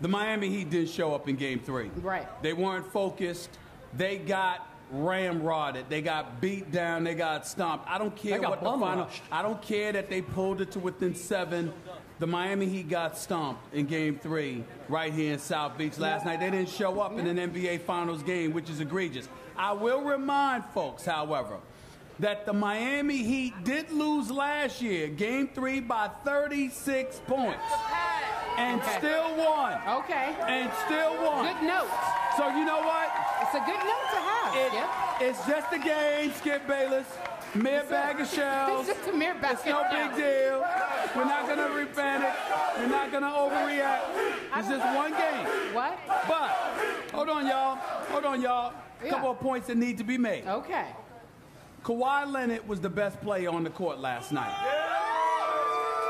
The Miami Heat didn't show up in Game 3. Right. They weren't focused. They got ramrodded. They got beat down. They got stomped. I don't care what the final. I don't care that they pulled it to within 7. The Miami Heat got stomped in Game 3 right here in South Beach last night. They didn't show up in an NBA Finals game, which is egregious. I will remind folks, however, that the Miami Heat did lose last year, Game 3, by 36 points. And still won. Okay. And still won. Good note. So you know what? It's a good note to have. It's just a game, Skip Bayless. Mere bag of shells. It's just a mere bag of shells. It's no big deal. We're not going to repanic. We're not going to overreact. It's just one game. What? But, hold on, y'all. A couple of points that need to be made. Okay. Kawhi Leonard was the best player on the court last night.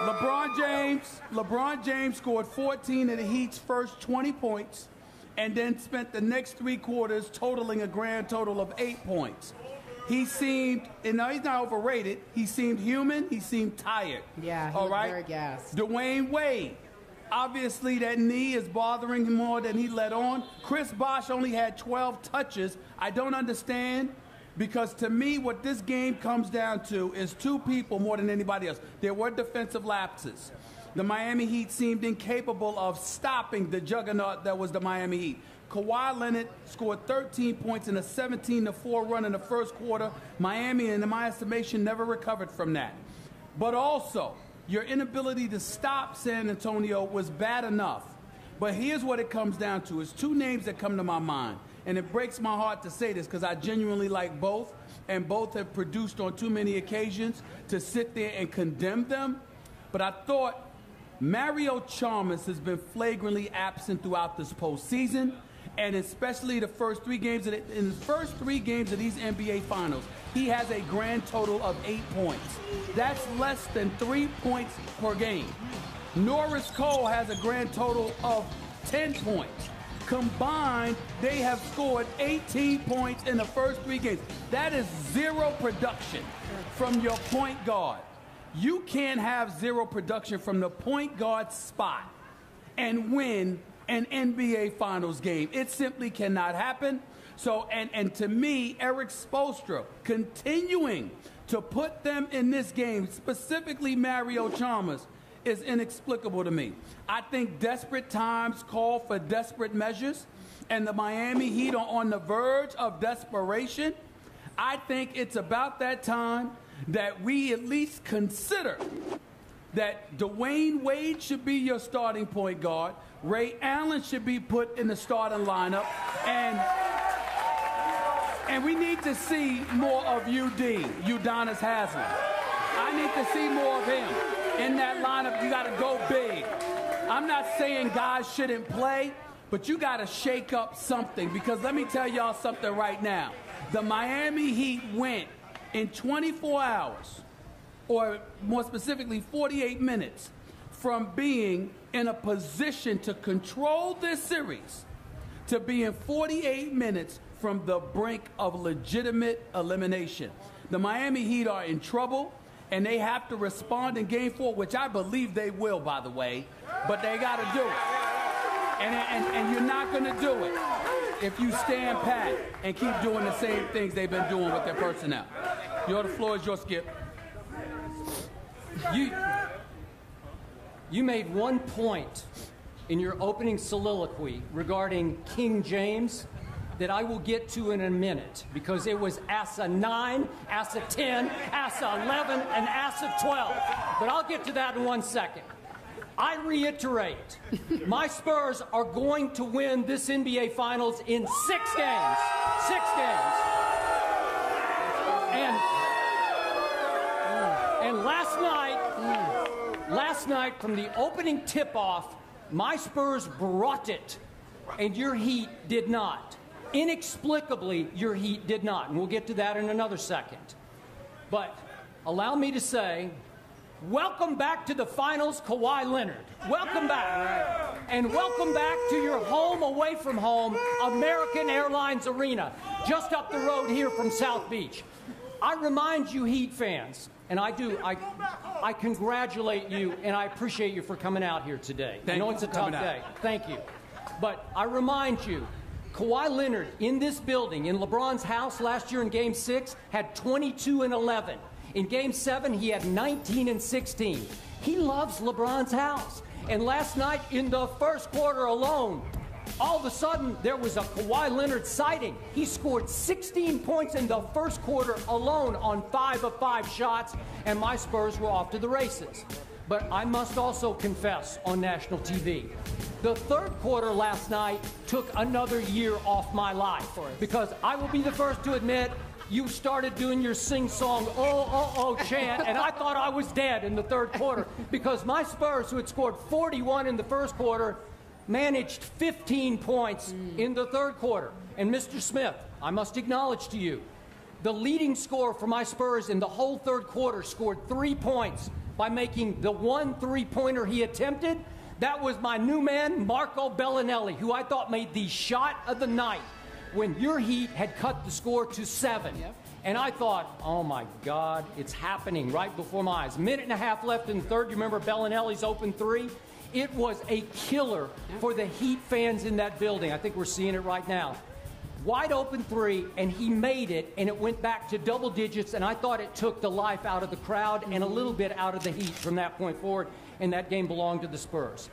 LeBron James scored 14 of the Heat's first 20 points and then spent the next 3 quarters totaling a grand total of 8 points. He seemed, and now he's not overrated, he seemed human, he seemed tired. Yeah, he all was right? very gassed. Dwayne Wade, obviously that knee is bothering him more than he let on. Chris Bosh only had 12 touches. I don't understand. Because to me, what this game comes down to is 2 people more than anybody else. There were defensive lapses. The Miami Heat seemed incapable of stopping the juggernaut that was the Miami Heat. Kawhi Leonard scored 13 points in a 17-4 run in the first quarter. Miami, in my estimation, never recovered from that. But also, your inability to stop San Antonio was bad enough. But here's what it comes down to. It's 2 names that come to my mind. And it breaks my heart to say this because I genuinely like both, and both have produced on too many occasions to sit there and condemn them. But I thought Mario Chalmers has been flagrantly absent throughout this postseason, and especially the first 3 games in the first 3 games of these NBA Finals. He has a grand total of 8 points. That's less than 3 points per game. Norris Cole has a grand total of 10 points. Combined, they have scored 18 points in the first 3 games. That is 0 production from your point guard. You can't have 0 production from the point guard spot and win an NBA Finals game. It simply cannot happen. So, and to me, Eric Spoelstra continuing to put them in this game, specifically Mario Chalmers, is inexplicable to me. I think desperate times call for desperate measures, and the Miami Heat are on the verge of desperation. I think it's about that time that we at least consider that Dwayne Wade should be your starting point guard, Ray Allen should be put in the starting lineup, and we need to see more of Udonis Haslem. I need to see more of him. In that lineup, you got to go big. I'm not saying guys shouldn't play, but you got to shake up something, because let me tell y'all something right now. The Miami Heat went in 24 hours, or more specifically 48 minutes, from being in a position to control this series to being 48 minutes from the brink of legitimate elimination. The Miami Heat are in trouble. And they have to respond in Game 4, which I believe they will, by the way. But they got to do it. And you're not going to do it if you stand pat and keep doing the same things they've been doing with their personnel. The floor is yours, Skip. You made one point in your opening soliloquy regarding King James that I will get to in a minute, because it was ASA 9, ASA 10, ASA 11, and ASA 12. But I'll get to that in 1 second. I reiterate, my Spurs are going to win this NBA Finals in 6 games. 6 games. And last night from the opening tip-off, my Spurs brought it, and your Heat did not. Inexplicably, your Heat did not, and we'll get to that in another second. But allow me to say, welcome back to the Finals, Kawhi Leonard. Welcome back. And welcome back to your home away from home, American Airlines Arena, just up the road here from South Beach. I remind you, Heat fans, and I congratulate you, and I appreciate you for coming out here today. I know it's a tough day. Thank you. But I remind you, Kawhi Leonard in this building, in LeBron's house last year in Game 6, had 22 and 11. In Game 7, he had 19 and 16. He loves LeBron's house. And last night in the first quarter alone, all of a sudden there was a Kawhi Leonard sighting. He scored 16 points in the first quarter alone on 5 of 5 shots, and my Spurs were off to the races. But I must also confess on national TV, the third quarter last night took another year off my life, because I will be the first to admit you started doing your sing-song, chant, and I thought I was dead in the third quarter, because my Spurs, who had scored 41 in the first quarter, managed 15 points in the third quarter. And Mr. Smith, I must acknowledge to you, the leading scorer for my Spurs in the whole third quarter scored 3 points by making the one three-pointer he attempted. That was my new man, Marco Bellinelli, who I thought made the shot of the night when your Heat had cut the score to 7. Yep. And I thought, oh my God, it's happening right before my eyes. Minute and a half left in the third. You remember Bellinelli's open three? It was a killer for the Heat fans in that building. I think we're seeing it right now. Wide open three, and he made it, and it went back to double digits, and I thought it took the life out of the crowd and a little bit out of the Heat from that point forward, and that game belonged to the Spurs.